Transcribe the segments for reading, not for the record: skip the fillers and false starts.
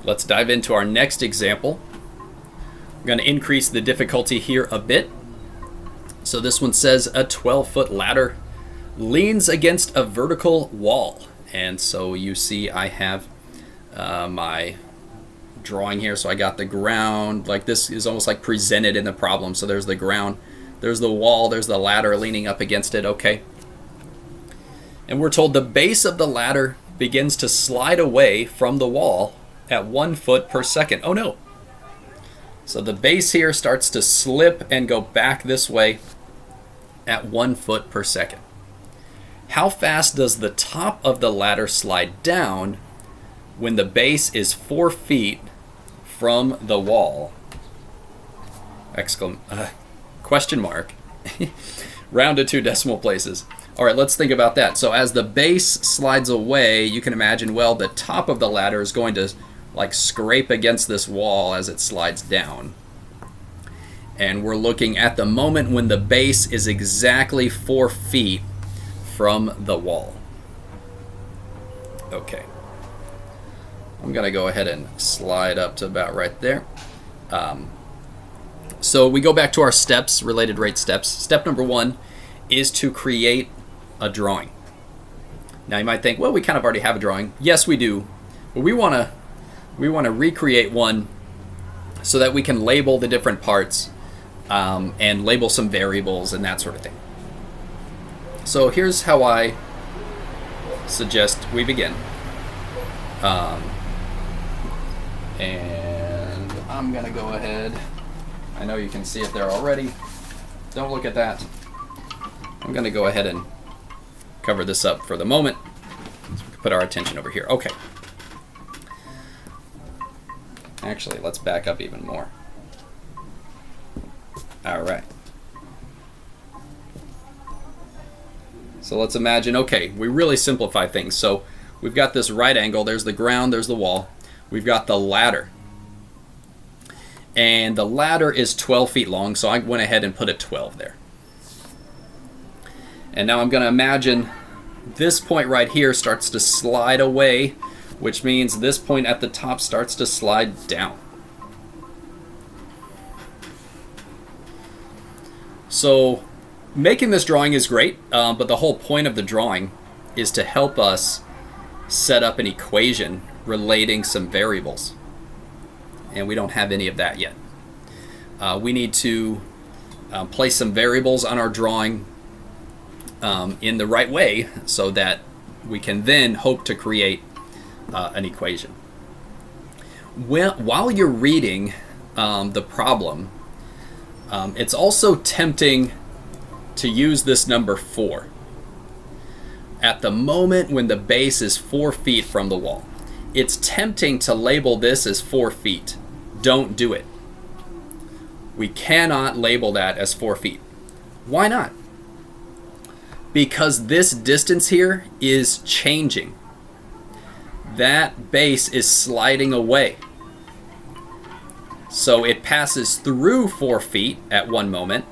Let's dive into our next example. I'm going to increase the difficulty here a bit. So this one says a 12-foot ladder leans against a vertical wall. And so you see I have my drawing here. So I got the ground, like this is almost like presented in the problem. So there's the ground, there's the wall, there's the ladder leaning up against it. Okay. And we're told the base of the ladder begins to slide away from the wall at 1 foot per second. Oh no. So the base here starts to slip and go back this way at 1 foot per second. How fast does the top of the ladder slide down when the base is 4 feet from the wall? Question mark. Rounded 2 decimal places. All right, let's think about that. So as the base slides away, you can imagine, well, the top of the ladder is going to like scrape against this wall as it slides down. And we're looking at the moment when the base is exactly 4 feet from the wall. Okay. I'm going to go ahead and slide up to about right there. So we go back to our steps, related rate steps. Step number 1 is to create a drawing. Now you might think, well, we kind of already have a drawing. Yes, we do. But we want to recreate one so that we can label the different parts and label some variables and that sort of thing. So here's how I suggest we begin. And I'm going to go ahead. I know you can see it there already. Don't look at that. I'm going to go ahead and cover this up for the moment. So we can put our attention over here. Okay. Actually, let's back up even more. All right. So let's imagine, okay, we really simplify things. So we've got this right angle. There's the ground, there's the wall. We've got the ladder. And the ladder is 12 feet long, so I went ahead and put a 12 there. And now I'm going to imagine this point right here starts to slide away, which means this point at the top starts to slide down. So making this drawing is great, but the whole point of the drawing is to help us set up an equation relating some variables. And we don't have any of that yet. We need to place some variables on our drawing in the right way so that we can then hope to create an equation. While you're reading the problem, it's also tempting to use this number 4 at the moment when the base is 4 feet from the wall. It's tempting to label this as 4 feet. Don't do it. We cannot label that as 4 feet. Why not? Because this distance here is changing. That base is sliding away. So it passes through 4 feet at one moment,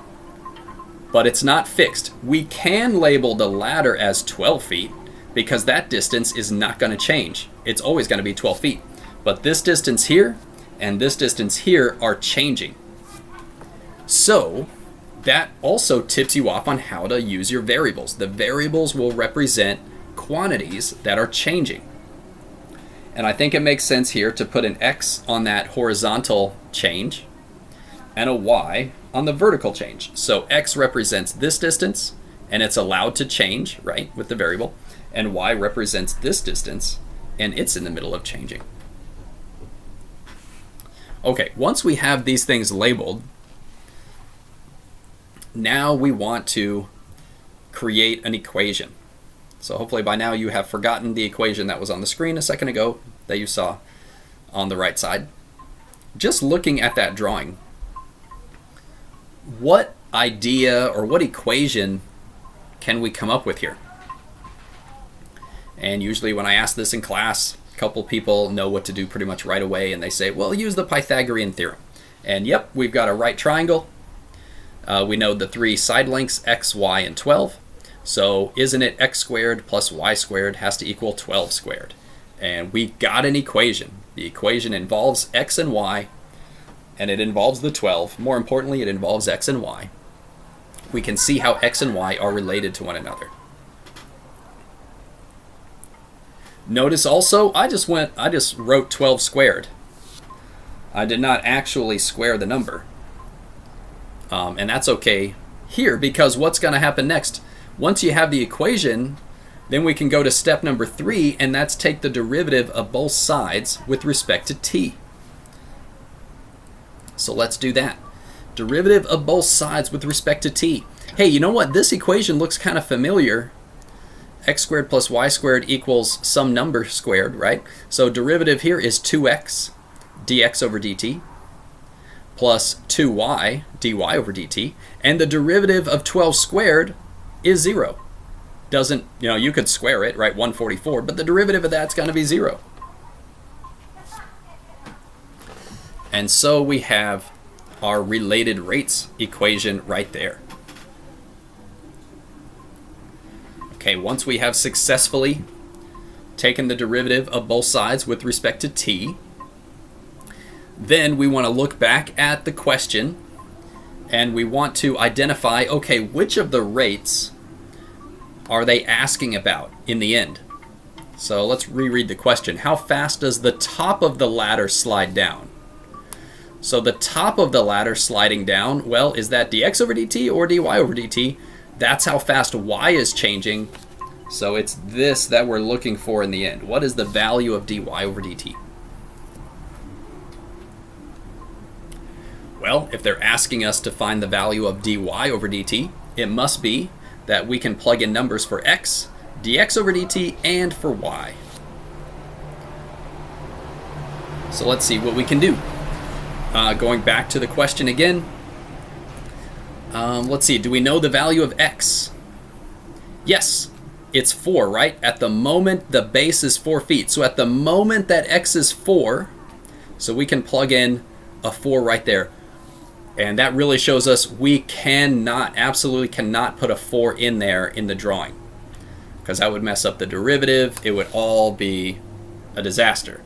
but it's not fixed. We can label the ladder as 12 feet because that distance is not going to change. It's always going to be 12 feet. But this distance here and this distance here are changing. So that also tips you off on how to use your variables. The variables will represent quantities that are changing. And I think it makes sense here to put an X on that horizontal change and a Y on the vertical change. So X represents this distance and it's allowed to change, right, with the variable. And Y represents this distance and it's in the middle of changing. Okay, once we have these things labeled, now we want to create an equation. So hopefully by now you have forgotten the equation that was on the screen a second ago that you saw on the right side. Just looking at that drawing, what idea or what equation can we come up with here? And usually when I ask this in class, a couple people know what to do pretty much right away, and they say, well, use the Pythagorean theorem. And yep, we've got a right triangle. We know the 3 side lengths, x, y, and 12. So isn't it x squared plus y squared has to equal 12 squared? And we got an equation. The equation involves x and y, and it involves the 12. More importantly, it involves x and y. We can see how x and y are related to one another. Notice also, I just wrote 12 squared. I did not actually square the number. And that's okay here, because what's going to happen next? Once you have the equation, then we can go to step number 3, and that's take the derivative of both sides with respect to t. So let's do that. Derivative of both sides with respect to t. Hey, you know what? This equation looks kind of familiar. X squared plus y squared equals some number squared, right? So derivative here is 2x dx over dt plus 2y dy over dt, and the derivative of 12 squared is 0. Doesn't, you could square it, right, 144, but the derivative of that's going to be 0. And so we have our related rates equation right there. Okay, once we have successfully taken the derivative of both sides with respect to t, then we want to look back at the question and we want to identify, okay, which of the rates are they asking about in the end? So let's reread the question. How fast does the top of the ladder slide down? So the top of the ladder sliding down, well, is that dx over dt or dy over dt? That's how fast y is changing. So it's this that we're looking for in the end. What is the value of dy over dt? Well, if they're asking us to find the value of dy over dt, it must be that we can plug in numbers for x, dx over dt, and for y. So let's see what we can do. Going back to the question again. Let's see, do we know the value of x? Yes, it's 4, right? At the moment, the base is 4 feet. So at the moment that x is 4, so we can plug in a 4 right there. And that really shows us we absolutely cannot put a 4 in there in the drawing, because that would mess up the derivative. It would all be a disaster.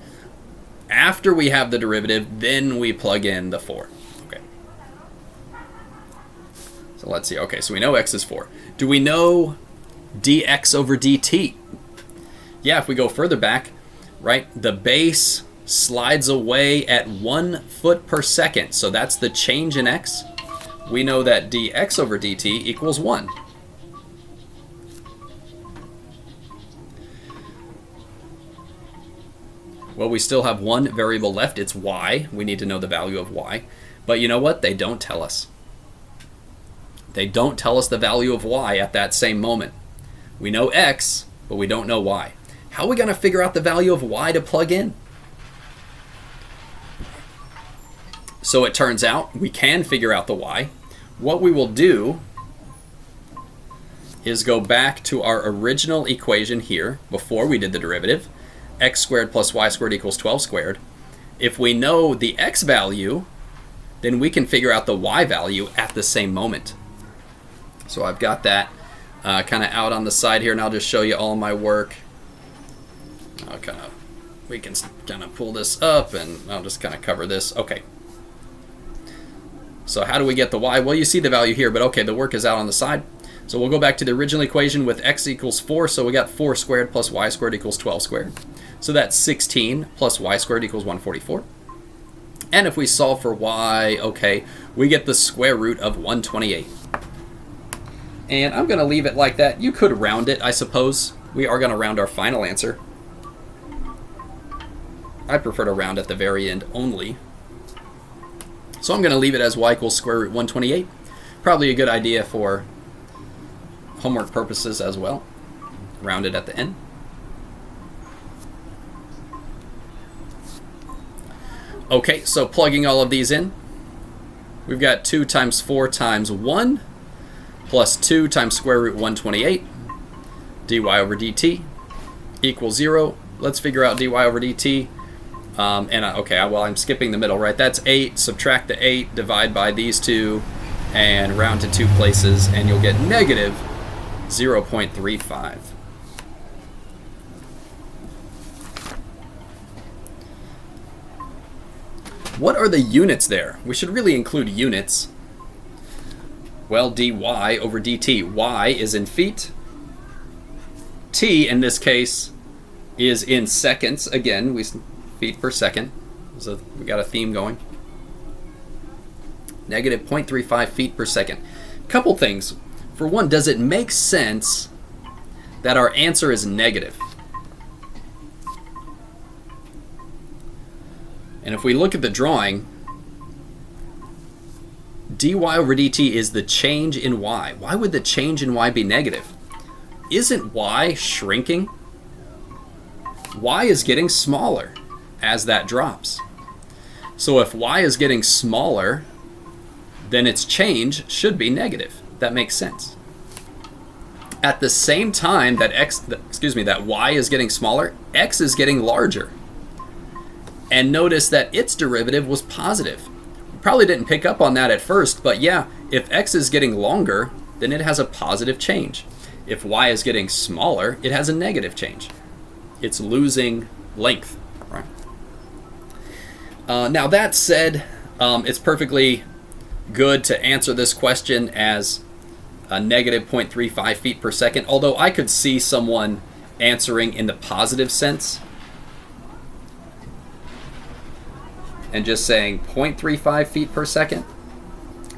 After we have the derivative, then we plug in the 4. Okay. So let's see. Okay, so we know x is 4. Do we know dx over dt? Yeah, if we go further back, right, the base slides away at 1 foot per second. So that's the change in x. We know that dx over dt equals 1. Well, we still have one variable left. It's y. We need to know the value of y. But you know what? They don't tell us. They don't tell us the value of y at that same moment. We know x, but we don't know y. How are we going to figure out the value of y to plug in? So it turns out we can figure out the y. What we will do is go back to our original equation here before we did the derivative. X squared plus y squared equals 12 squared. If we know the x value, then we can figure out the y value at the same moment. So I've got that kind of out on the side here, and I'll just show you all my work. We can kind of pull this up, and I'll just kind of cover this. Okay. So how do we get the y? Well, you see the value here, but okay, the work is out on the side. So we'll go back to the original equation with x equals 4. So we got 4 squared plus y squared equals 12 squared. So that's 16 plus y squared equals 144. And if we solve for y, okay, we get the square root of 128. And I'm going to leave it like that. You could round it, I suppose. We are going to round our final answer. I prefer to round at the very end only. So I'm going to leave it as y equals square root 128. Probably a good idea for homework purposes as well. Round it at the end. Okay, so plugging all of these in, we've got 2 times 4 times 1 plus 2 times square root 128 dy over dt equals 0. Let's figure out dy over dt. Well, I'm skipping the middle, right? That's 8. Subtract the 8, divide by these two, and round to 2 places, and you'll get negative 0.35. What are the units there? We should really include units. Well, dy over dt. Y is in feet. T, in this case, is in seconds. Again, feet per second. So we got a theme going. Negative 0.35 feet per second. Couple things. For one, does it make sense that our answer is negative? And if we look at the drawing, dy over dt is the change in y. Why would the change in y be negative? Isn't y shrinking? Y is getting smaller as that drops. So if y is getting smaller, then its change should be negative. That makes sense. At the same time that that y is getting smaller, x is getting larger. And notice that its derivative was positive. We probably didn't pick up on that at first, but yeah, if x is getting longer, then it has a positive change. If y is getting smaller, it has a negative change. It's losing length, right? Now that said, it's perfectly good to answer this question as a negative 0.35 feet per second, although I could see someone answering in the positive sense and just saying 0.35 feet per second,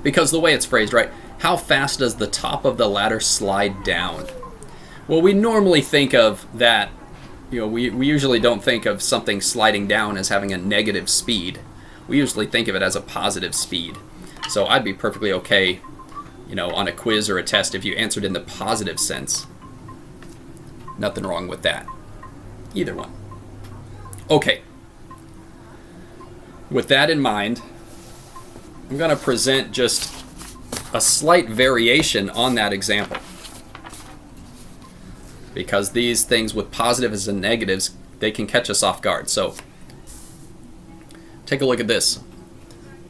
because the way it's phrased, right? How fast does the top of the ladder slide down? Well, we normally think of that, we usually don't think of something sliding down as having a negative speed. We usually think of it as a positive speed. So I'd be perfectly okay, on a quiz or a test if you answered in the positive sense. Nothing wrong with that. Either one. Okay. With that in mind, I'm going to present just a slight variation on that example, because these things with positives and negatives, they can catch us off guard. So take a look at this.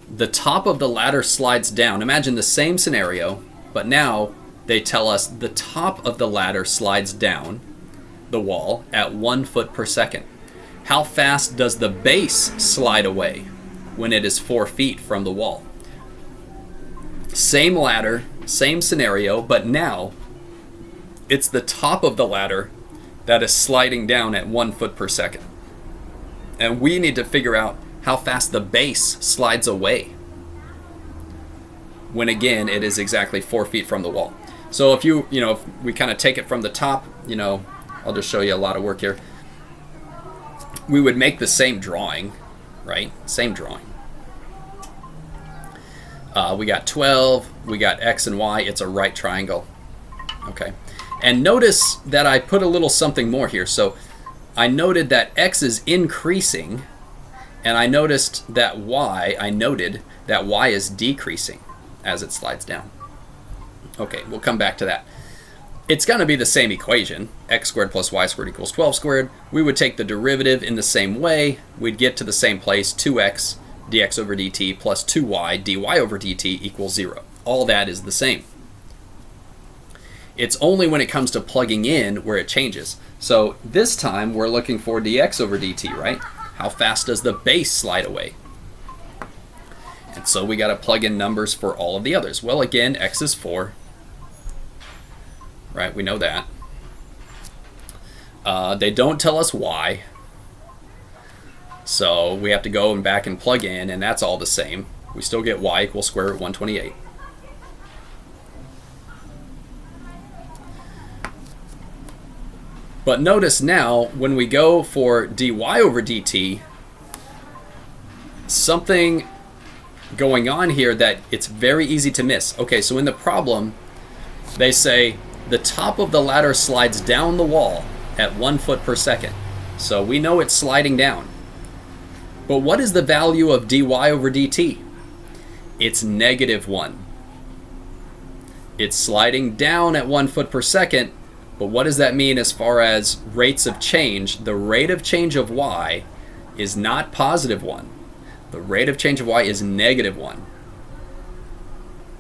The top of the ladder slides down. Imagine the same scenario, but now they tell us the top of the ladder slides down the wall at 1 foot per second. How fast does the base slide away when it is 4 feet from the wall? Same ladder, same scenario, but now it's the top of the ladder that is sliding down at 1 foot per second. And we need to figure out how fast the base slides away when, again, it is exactly 4 feet from the wall. So if if we kind of take it from the top, I'll just show you a lot of work here. We would make the same drawing, right? Same drawing. We got 12, we got x and y, it's a right triangle. Okay. And notice that I put a little something more here. So I noted that x is increasing, and I noted that y is decreasing as it slides down. Okay, we'll come back to that. It's going to be the same equation, x squared plus y squared equals 12 squared. We would take the derivative in the same way. We'd get to the same place, 2x dx over dt plus 2y dy over dt equals 0. All that is the same. It's only when it comes to plugging in where it changes. So this time we're looking for dx over dt, right? How fast does the base slide away? And so we got to plug in numbers for all of the others. Well, again, x is 4. Right, we know that. They don't tell us y. So we have to go and back and plug in, and that's all the same. We still get y equals square root 128. But notice now, when we go for dy over dt, something going on here that it's very easy to miss. Okay, so in the problem, they say the top of the ladder slides down the wall at 1 foot per second. So we know it's sliding down. But what is the value of dy over dt? It's -1. It's sliding down at 1 foot per second, but what does that mean as far as rates of change? The rate of change of y is not +1. The rate of change of y is -1.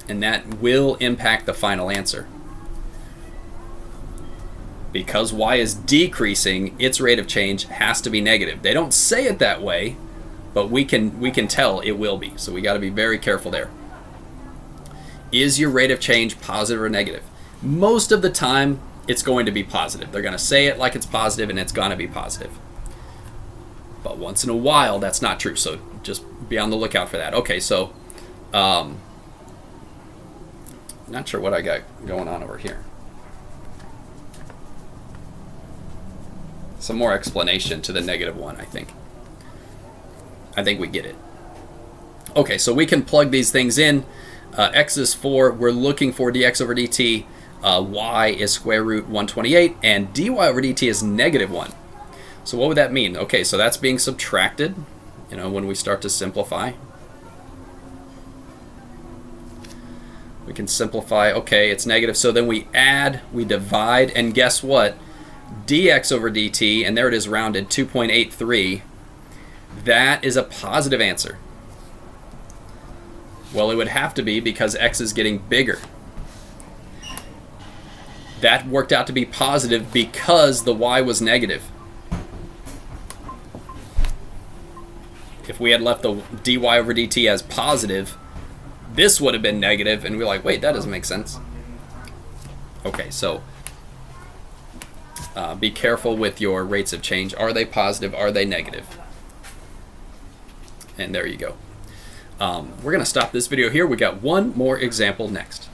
And that will impact the final answer. Because y is decreasing, its rate of change has to be negative. They don't say it that way, but we can tell it will be. So we got to be very careful there. Is your rate of change positive or negative? Most of the time, it's going to be positive. They're going to say it like it's positive, and it's going to be positive. But once in a while, that's not true. So just be on the lookout for that. Okay, so not sure what I got going on over here. Some more explanation to the -1, I think. I think we get it. Okay, so we can plug these things in. X is 4. We're looking for dx over dt. Y is square root 128. And dy over dt is -1. So what would that mean? Okay, so that's being subtracted, when we start to simplify. We can simplify. Okay, it's negative. So then we add, we divide, and guess what? Dx over dt, and there it is rounded, 2.83. That is a positive answer. Well, it would have to be because x is getting bigger. That worked out to be positive because the y was negative. If we had left the dy over dt as positive, this would have been negative, and we're like, wait, that doesn't make sense. Okay, so be careful with your rates of change. Are they positive? Are they negative? And there you go. We're going to stop this video here. We got one more example next.